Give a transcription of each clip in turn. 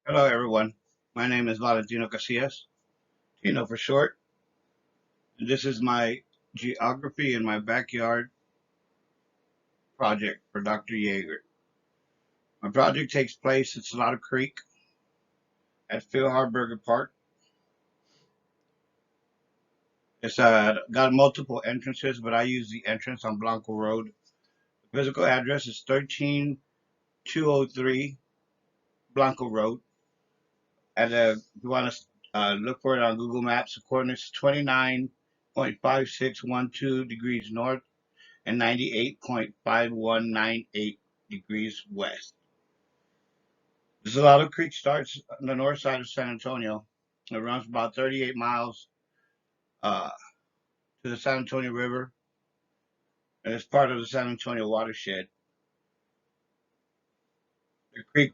Hello, everyone. My name is Valentino Casillas, Tino for short. And this is my geography in my backyard project for Dr. Yeager. My project takes place at Salado Creek at Phil Hardberger Park. It's got multiple entrances, but I use the entrance on Blanco Road. The physical address is 13203 Blanco Road. And if you want to look for it on Google Maps, the coordinates 29.5612 degrees north and 98.5198 degrees west. The Salado Creek starts on the north side of San Antonio. It runs about 38 miles uh, to the San Antonio River, and it's part of the San Antonio watershed. The creek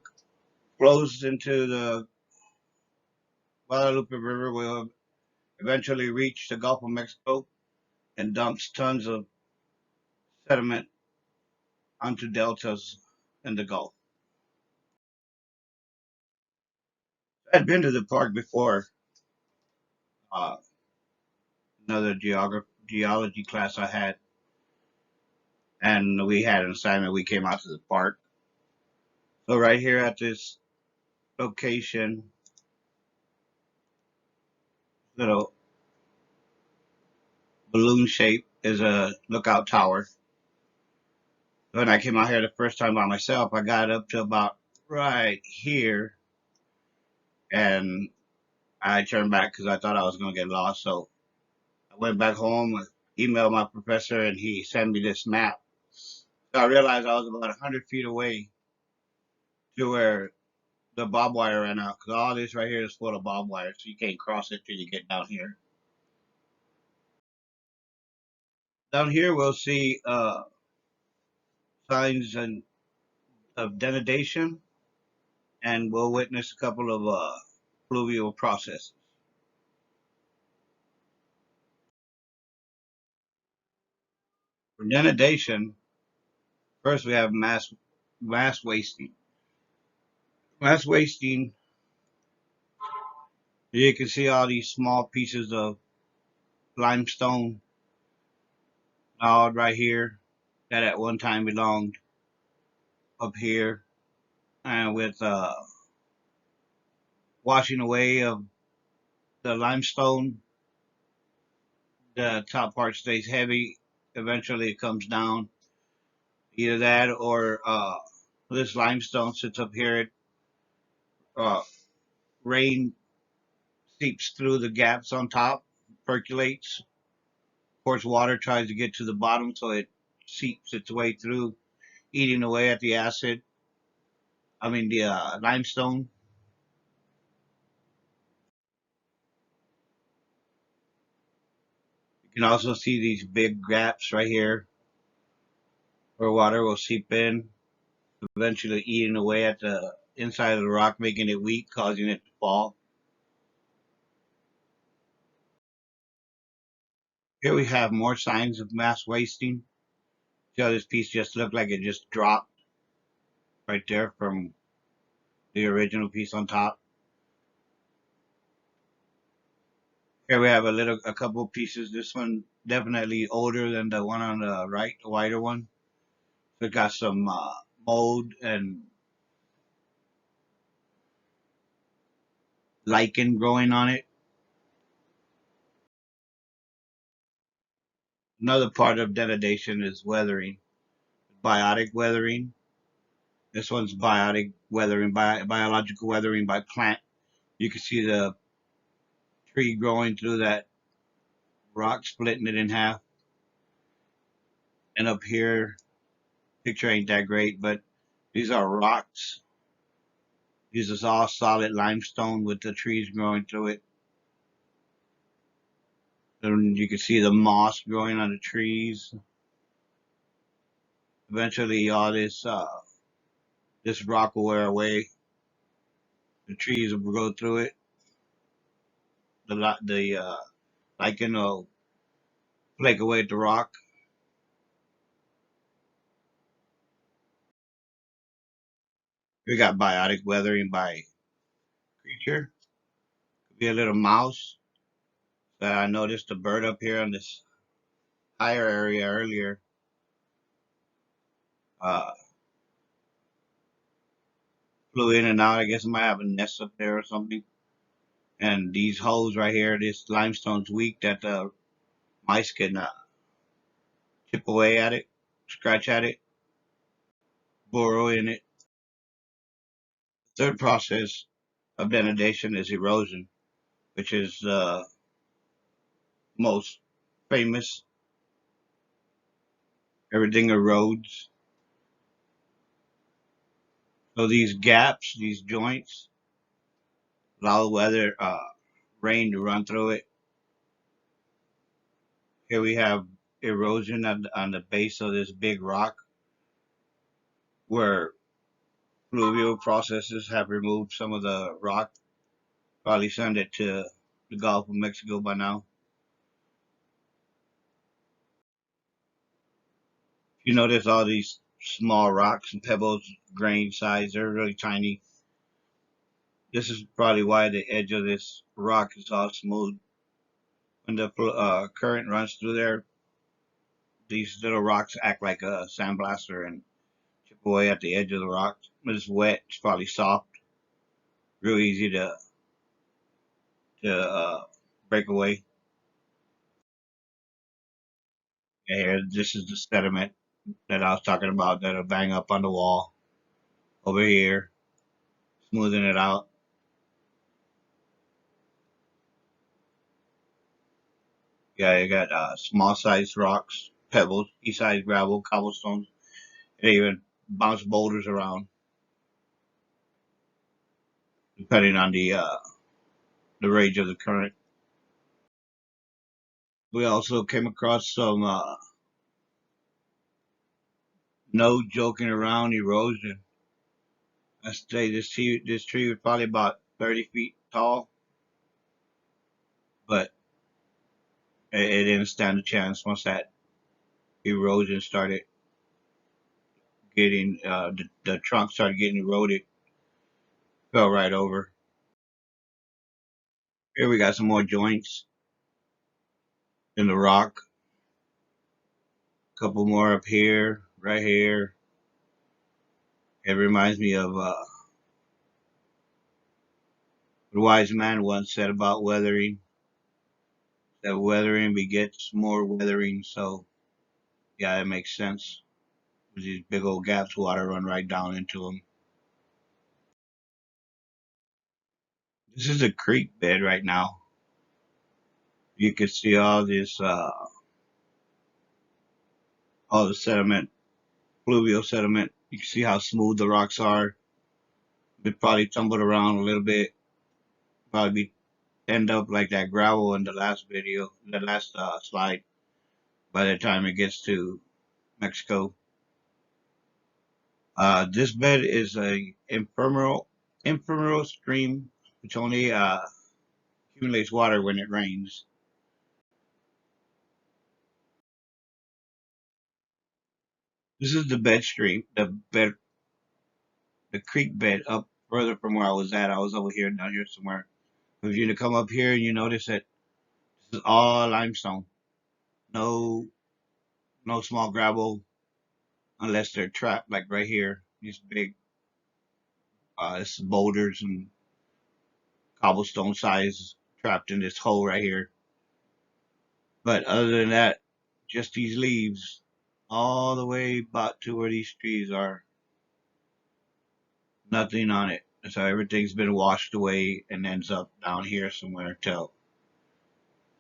flows into the Guadalupe River, will eventually reach the Gulf of Mexico and dumps tons of sediment onto deltas in the Gulf. I'd been to the park before, uh, another geology class I had, and we had an assignment. We came out to the park. So right here at this location, little balloon shape is a lookout tower. When I came out here the first time by myself, I got up to about right here, and I turned back because I thought I was going to get lost. So I went back home, emailed my professor, and he sent me this map. So I realized I was about 100 feet away to where the barbed wire ran out, because all this right here is full of barbed wire, so you can't cross it till you get down here. Down here, we'll see signs of denudation, and we'll witness a couple of fluvial processes. For denudation, first we have mass wasting. Mass wasting, you can see all these small pieces of limestone gnawed right here that at one time belonged up here, and with washing away of the limestone, the top part stays heavy. Eventually, it comes down. Either that or this limestone sits up here. It rain seeps through the gaps on top, percolates, pours water, tries to get to the bottom, so it seeps its way through, eating away at the acid. I mean the limestone. You can also see these big gaps right here where water will seep in, eventually eating away at the inside of the rock, making it weak, causing it to fall. Here we have more signs of mass wasting. See how this piece just looked like it just dropped right there from the original piece on top. Here we have a couple pieces. This one definitely older than the one on the right, the wider one. So it got some mold and lichen growing on it. Another part of denudation is weathering, biotic weathering. This one's biotic weathering, biological weathering by plant. You can see the tree growing through that rock, splitting it in half. And up here, picture ain't that great, but these are rocks. This is all solid limestone with the trees growing through it. And you can see the moss growing on the trees. Eventually, all this rock will wear away. The trees will grow through it. The lichen will flake away at the rock. We got biotic weathering by creature. Could be a little mouse. I noticed a bird up here on this higher area earlier. Uh, Flew in and out. I guess it might have a nest up there or something. And these holes right here, this limestone's weak that the mice can chip away at it, scratch at it, burrow in it. Third process of denudation is erosion, which is the most famous. Everything erodes. So these gaps, these joints, allow weather, rain to run through it. Here we have erosion on the base of this big rock where fluvial processes have removed some of the rock, probably sent it to the Gulf of Mexico by now. You notice all these small rocks and pebbles, grain size, they're really tiny. This is probably why the edge of this rock is all smooth. When the current runs through there, these little rocks act like a sandblaster and chip away at the edge of the rock. When it's wet, it's probably soft, real easy to break away. And here, this is the sediment that I was talking about that'll bang up on the wall over here, smoothing it out. Yeah, you got small sized rocks, pebbles, pea sized gravel, cobblestones, and even bounce boulders around, depending on the range of the current. We also came across some no joking around erosion. I say this tree was probably about 30 feet tall, but it didn't stand a chance once that erosion started getting the trunk started getting eroded, fell right over. Here we got some more joints in the rock. A couple more up here, right here. It reminds me of the wise man once said about weathering. That weathering begets more weathering. So yeah, it makes sense. With these big old gaps, water run right down into them. This is a creek bed right now. You can see all this, all the sediment, fluvial sediment. You can see how smooth the rocks are. They probably tumbled around a little bit. Probably end up like that gravel in the last video, the last slide. By the time it gets to Mexico, this bed is a ephemeral stream which only accumulates water when it rains. This is the bed stream, the creek bed up further from where I was at. I was over here, down here somewhere. If you to come up here and you notice that this is all limestone. No, no small gravel unless they're trapped like right here. These big, this boulders and cobblestone size trapped in this hole right here. But other than that, just these leaves all the way about to where these trees are. Nothing on it. So everything's been washed away and ends up down here somewhere till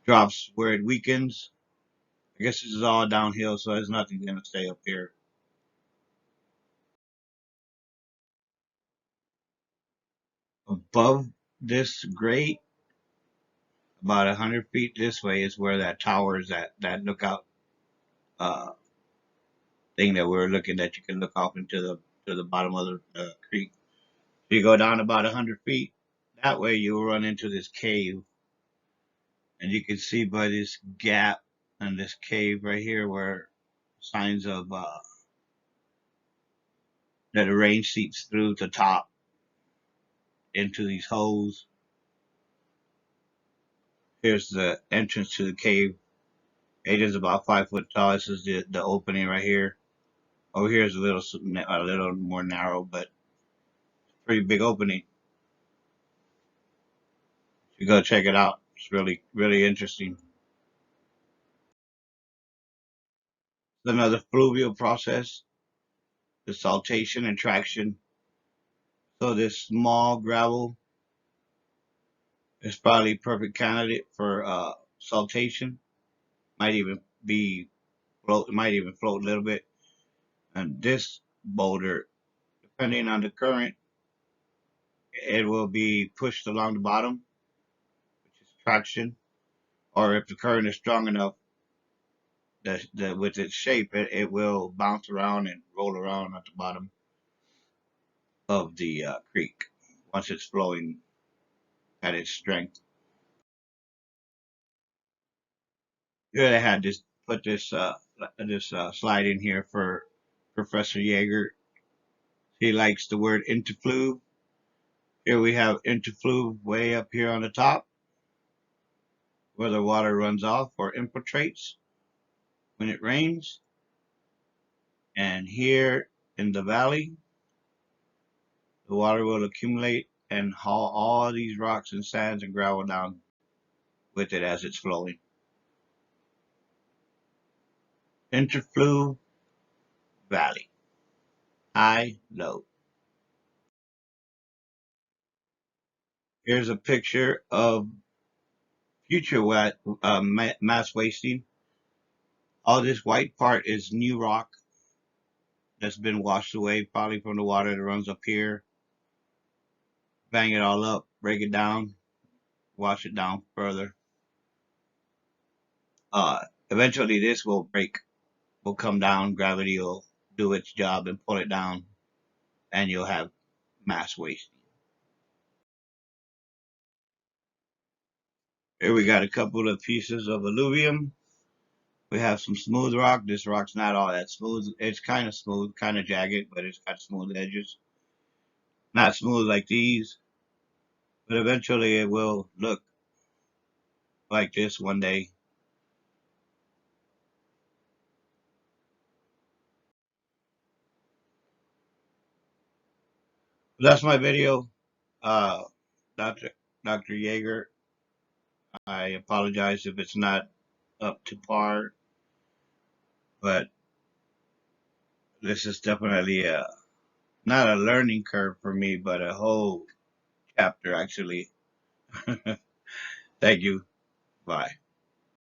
drops where it weakens. I guess this is all downhill, so there's nothing gonna stay up here. Above this grate, about 100 feet this way is where that tower is at. That lookout uh, thing that we're looking at. You can look off into the bottom of the creek. If you go down about 100 feet, that way you'll run into this cave, and you can see by this gap and this cave right here where signs of that the rain seeps through the top into these holes. Here's the entrance to the cave. It is about 5 foot tall. This is the opening right here. Over here is a little more narrow, but pretty big opening. You go check it out. It's really interesting. Another fluvial process, the saltation and traction. So this small gravel is probably a perfect candidate for saltation. Might even be float. Might even float a little bit. And this boulder, depending on the current, it will be pushed along the bottom, which is traction. Or if the current is strong enough, with its shape, it will bounce around and roll around at the bottom of the creek once it's flowing at its strength. Here they had this put this slide in here for Professor Yeager. He likes the word interfluve. Here we have interfluve way up here on the top, where the water runs off or infiltrates when it rains. And here in the valley, the water will accumulate and haul all these rocks and sands and gravel down with it as it's flowing. Interfluve valley, high, low. Here's a picture of future mass wasting. All this white part is new rock that's been washed away, probably from the water that runs up here. Bang it all up, break it down, wash it down further. Eventually this will break, will come down, gravity will do its job and pull it down, and you'll have mass wasting. Here we got a couple of pieces of alluvium. We have some smooth rock. This rock's not all that smooth. It's kind of smooth, kind of jagged, but it's got smooth edges. Not smooth like these, but eventually it will look like this one day. That's my video. Uh, Dr. Dr. Yeager, I apologize if it's not up to par, but this is definitely not a learning curve for me, but a whole chapter actually. Thank you. Bye.